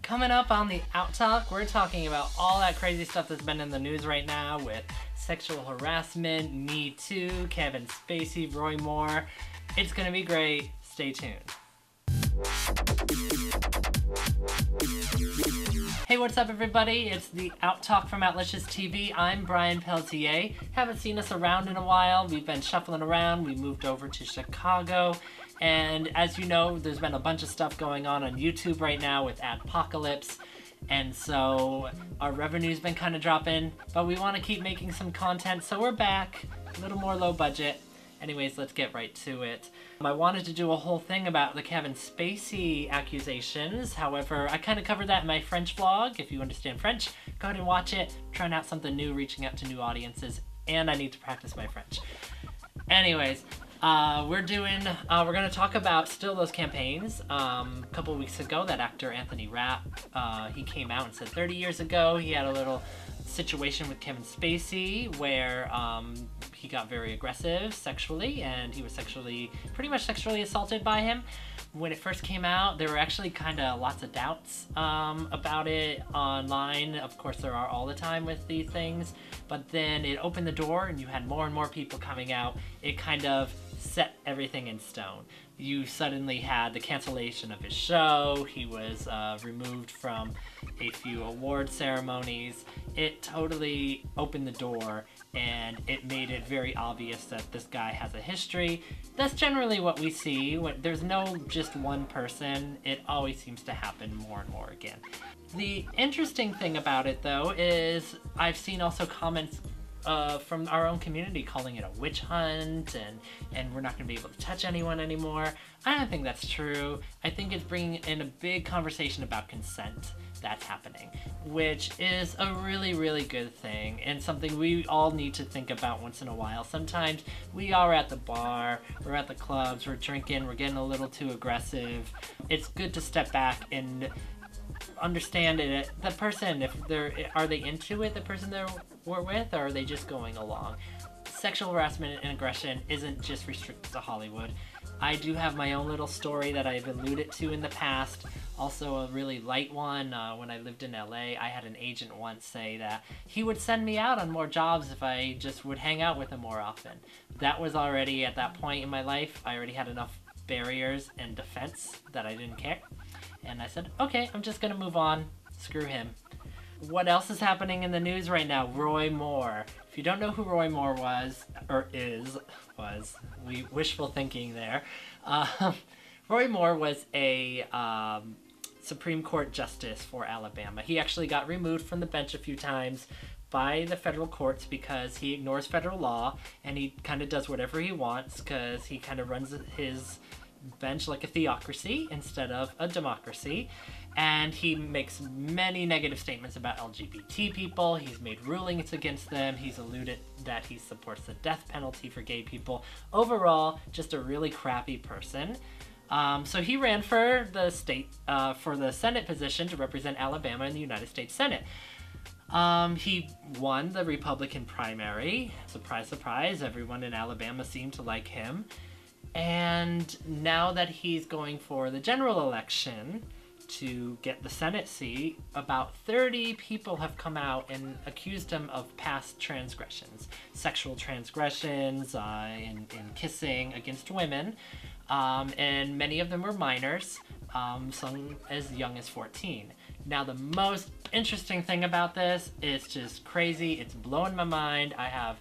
Coming up on the Out Talk, we're talking about all that crazy stuff that's been in the news right now with sexual harassment, metoo, Kevin Spacey, Roy Moore. It's gonna be great. Stay tuned. Hey, what's up everybody? It's the Out Talk from OutliciousTV. I'm Brian Pelletier. Haven't seen us around in a while. We've been shuffling around. We moved over to Chicago. And as you know, there's been a bunch of stuff going on YouTube right now with Adpocalypse. And so our revenue's been kind of dropping, but we want to keep making some content. So we're back, a little more low budget. Anyways, let's get right to it. I wanted to do a whole thing about the Kevin Spacey accusations. However, I kind of covered that in my French vlog. If you understand French, go ahead and watch it. Trying out something new, reaching out to new audiences, and I need to practice my French. Anyways, we're gonna talk about still those campaigns. A couple weeks ago, that actor Anthony Rapp, he came out and said 30 years ago he had a little situation with Kevin Spacey where he got very aggressive sexually, and he was pretty much sexually assaulted by him. When it first came out, there were actually kind of lots of doubts about it online. Of course, there are all the time with these things, but then it opened the door and you had more and more people coming out. It kind of set everything in stone. You suddenly had the cancellation of his show. He was removed from a few award ceremonies. It totally opened the door, and it made it very obvious that this guy has a history. That's generally what we see. There's no just one person. It always seems to happen more and more again. The interesting thing about it, though, is I've seen also comments from our own community calling it a witch hunt, and we're not going to be able to touch anyone anymore. I don't think that's true. I think it's bringing in a big conversation about consent that's happening, which is a really, really good thing, and something we all need to think about once in a while. Sometimes we are at the bar, we're at the clubs, we're drinking, we're getting a little too aggressive. It's good to step back and understand it. The person, are they into it, the person we're with, or are they just going along? Sexual harassment and aggression isn't just restricted to Hollywood. I do have my own little story that I've alluded to in the past, also a really light one. When I lived in LA, I had an agent once say that he would send me out on more jobs if I just would hang out with him more often. That was already, at that point in my life, I already had enough barriers and defense that I didn't care. And I said, okay, I'm just gonna move on, screw him. What else is happening in the news right now? Roy Moore. If you don't know who Roy Moore was, we wishful thinking there. Roy Moore was a Supreme Court justice for Alabama. He actually got removed from the bench a few times by the federal courts because he ignores federal law, and he kind of does whatever he wants because he kind of runs his bench like a theocracy instead of a democracy. And he makes many negative statements about LGBT people. He's made rulings against them. He's alluded that he supports the death penalty for gay people. Overall, just a really crappy person. So he ran for the Senate position to represent Alabama in the United States Senate. He won the Republican primary. Surprise, surprise, everyone in Alabama seemed to like him. And now that he's going for the general election to get the Senate seat, about 30 people have come out and accused him of past transgressions, sexual transgressions, and kissing against women, and many of them were minors, some as young as 14. Now, the most interesting thing about this is just crazy. It's blowing my mind. I have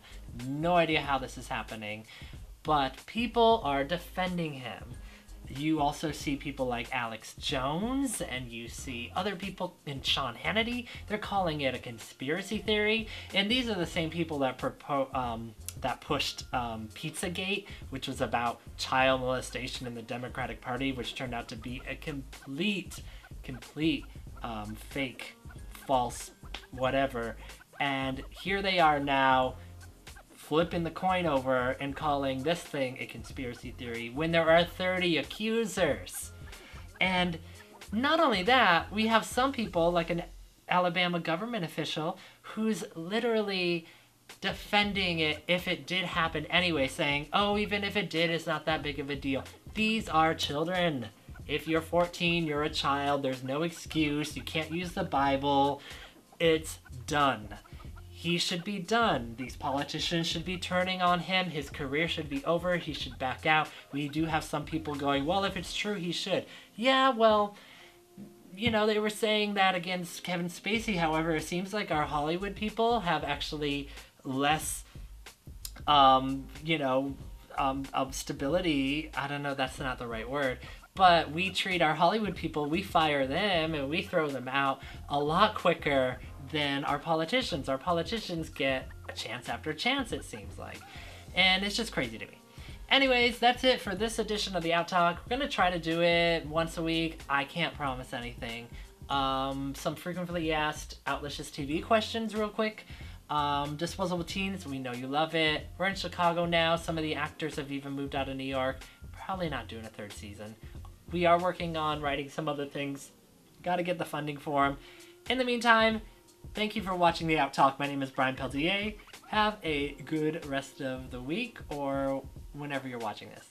no idea how this is happening, but people are defending him. You also see people like Alex Jones, and you see other people in Sean Hannity. They're calling it a conspiracy theory, and these are the same people that pushed Pizzagate, which was about child molestation in the Democratic Party, which turned out to be a complete fake, false, whatever. And here they are now, flipping the coin over and calling this thing a conspiracy theory when there are 30 accusers. And not only that, we have some people, like an Alabama government official, who's literally defending it if it did happen anyway, saying, oh, even if it did, it's not that big of a deal. These are children. If you're 14, you're a child, there's no excuse, you can't use the Bible. It's done. He should be done. These politicians should be turning on him. His career should be over. He should back out. We do have some people going, well, if it's true, he should. Yeah, well, you know, they were saying that against Kevin Spacey. However, it seems like our Hollywood people have actually less, stability. I don't know, that's not the right word. But we treat our Hollywood people, we fire them and we throw them out a lot quicker than our politicians. Our politicians get a chance after chance, it seems like. And it's just crazy to me. Anyways, that's it for this edition of the Out Talk. We're going to try to do it once a week. I can't promise anything. Some frequently asked OutliciousTV questions real quick. Disposable Teens, we know you love it. We're in Chicago now. Some of the actors have even moved out of New York. Probably not doing a third season. We are working on writing some other things. Got to get the funding for them. In the meantime, thank you for watching the Out Talk. My name is Brian Pelletier. Have a good rest of the week or whenever you're watching this.